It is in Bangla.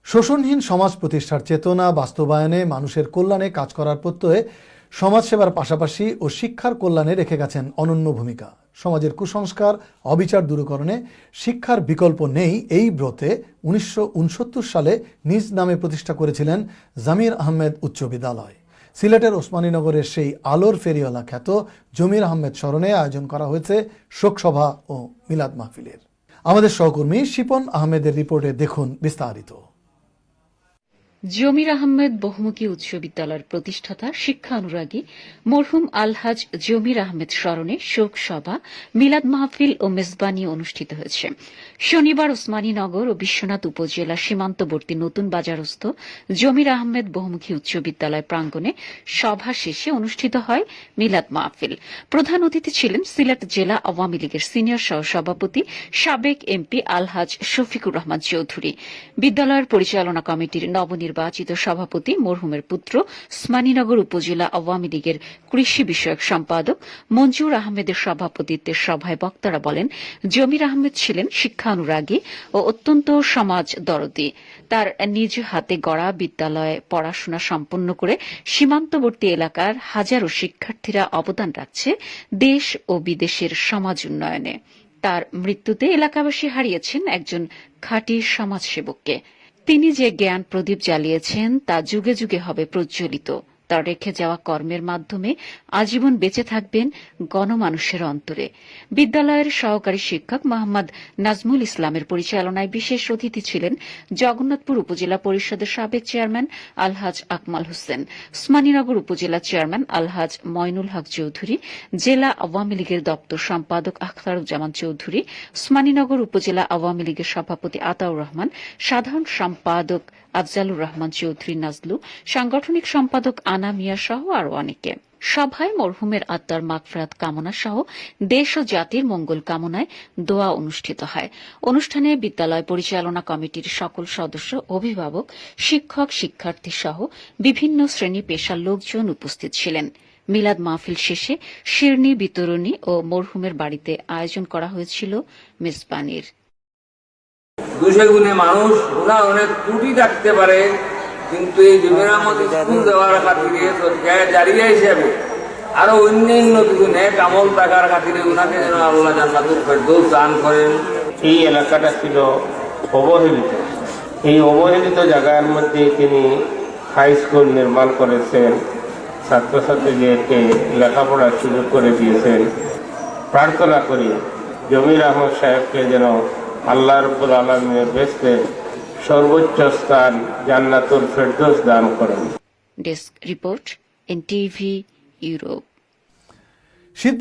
শোষণহীন সমাজ প্রতিষ্ঠার চেতনা বাস্তবায়নে মানুষের কল্যাণে কাজ করার প্রত্যয়ে সমাজসেবার পাশাপাশি ও শিক্ষার কল্যাণে রেখে গেছেন অনন্য ভূমিকা। সমাজের কুসংস্কার অবিচার দূরীকরণে শিক্ষার বিকল্প নেই এই ব্রতে 1969 সালে নিজ নামে প্রতিষ্ঠা করেছিলেন জামির আহমেদ উচ্চ বিদ্যালয়। সিলেটের ওসমানীনগরের সেই আলোর ফেরিওয়ালা খ্যাত জমির আহমেদ স্মরণে আয়োজন করা হয়েছে শোকসভা ও মিলাদ মাহফিলের। আমাদের সহকর্মী শিপন আহমেদের রিপোর্টে দেখুন বিস্তারিত। জমির আহমেদ বহুমুখী উচ্চ বিদ্যালয়ের প্রতিষ্ঠাতা শিক্ষা অনুরাগী মরহুম আলহাজ জমির আহমেদ স্মরণে শোক সভা, মিলাদ মাহফিল ও মেজবানি অনুষ্ঠিত হয়েছে। শনিবার ওসমানীনগর ও বিশ্বনাথ উপজেলা সীমান্তবর্তী নতুন বাজারস্থ জমির আহমেদ বহুমুখী উচ্চ বিদ্যালয় প্রাঙ্গণে সভা শেষে অনুষ্ঠিত হয় মিলাদ মাহফিল। প্রধান অতিথি ছিলেন সিলেট জেলা আওয়ামী লীগের সিনিয়র সহসভাপতি সাবেক এমপি আলহাজ শফিকুর রহমান চৌধুরী, বিদ্যালয়ের পরিচালনা কমিটির নবনির্বাচিত সভাপতি মরহুমের পুত্র ওসমানীনগর উপজেলা আওয়ামী লীগের কৃষি বিষয়ক সম্পাদক মঞ্জুর আহমেদের সভাপতিত্বে সভায় বক্তারা বলেন, জমির আহমেদ ছিলেন শিক্ষানুরাগী ও অত্যন্ত সমাজ দরদী। তার নিজ হাতে গড়া বিদ্যালয়ে পড়াশোনা সম্পন্ন করে সীমান্তবর্তী এলাকার হাজারো শিক্ষার্থীরা অবদান রাখছে দেশ ও বিদেশের সমাজ উন্নয়নে। তার মৃত্যুতে এলাকাবাসী হারিয়েছেন একজন খাঁটি সমাজসেবককে। তিনি যে জ্ঞান প্রদীপ জ্বালিয়েছেন তা যুগে যুগে হবে প্রজ্বলিত। তার রেখে যাওয়া কর্মের মাধ্যমে আজীবন বেঁচে থাকবেন গণমানুষের অন্তরে। বিদ্যালয়ের সহকারী শিক্ষক মোহাম্মদ নাজমুল ইসলামের পরিচালনায় বিশেষ অতিথি ছিলেন জগন্নাথপুর উপজেলা পরিষদের সাবেক চেয়ারম্যান আলহাজ আকমাল হোসেন, ওসমানীনগর উপজেলা চেয়ারম্যান আলহাজ ময়নুল হক চৌধুরী, জেলা আওয়ামী লীগের দপ্তর সম্পাদক আখতারুজ্জামান চৌধুরী, ওসমানীনগর উপজেলা আওয়ামী লীগের সভাপতি আতাউর রহমান, সাধারণ সম্পাদক আফজালুর রহমান চৌধুরী নাজলু, সাংগঠনিক সম্পাদক আনা মিয়া সহ আরও অনেকে। সভায় মরহুমের আত্মার মাগফিরাত কামনা সহ দেশ ও জাতির মঙ্গল কামনায় দোয়া অনুষ্ঠিত হয়। অনুষ্ঠানে বিদ্যালয় পরিচালনা কমিটির সকল সদস্য, অভিভাবক, শিক্ষক, শিক্ষার্থী সহ বিভিন্ন শ্রেণী পেশার লোকজন উপস্থিত ছিলেন। মিলাদ মাহফিল শেষে শিরনি বিতরণী ও মরহুমের বাড়িতে আয়োজন করা হয়েছিল মেজবানির। 200 গুণে মানুষ ওরা অনেক ত্রুটি থাকতে পারে, কিন্তু এই জমির আহমদ স্কুল দেওয়ার খাতিরে সরকার জারিয়া হিসাবে আরো অন্যান্য কিছু নেক আমল থাকার খাতিরে ওনাকে যেন আল্লাহ জান্নাতুল ফেরদৌস দান করেন। এই এলাকাটা ছিল অবহেলিত। এই অবহেলিত জায়গার মধ্যে তিনি হাই স্কুল নির্মাণ করেছেন, ছাত্রছাত্রীদেরকে লেখাপড়ার সুযোগ করে দিয়েছেন। প্রার্থনা করি জমির আহমদ সাহেবকে যেন আল্লাহ রাব্বুল আলামিনের বেহেশতে সর্বোচ্চ স্থান জান্নাতুল ফেরদৌস দান করেন। Desk report, NTV, Europe.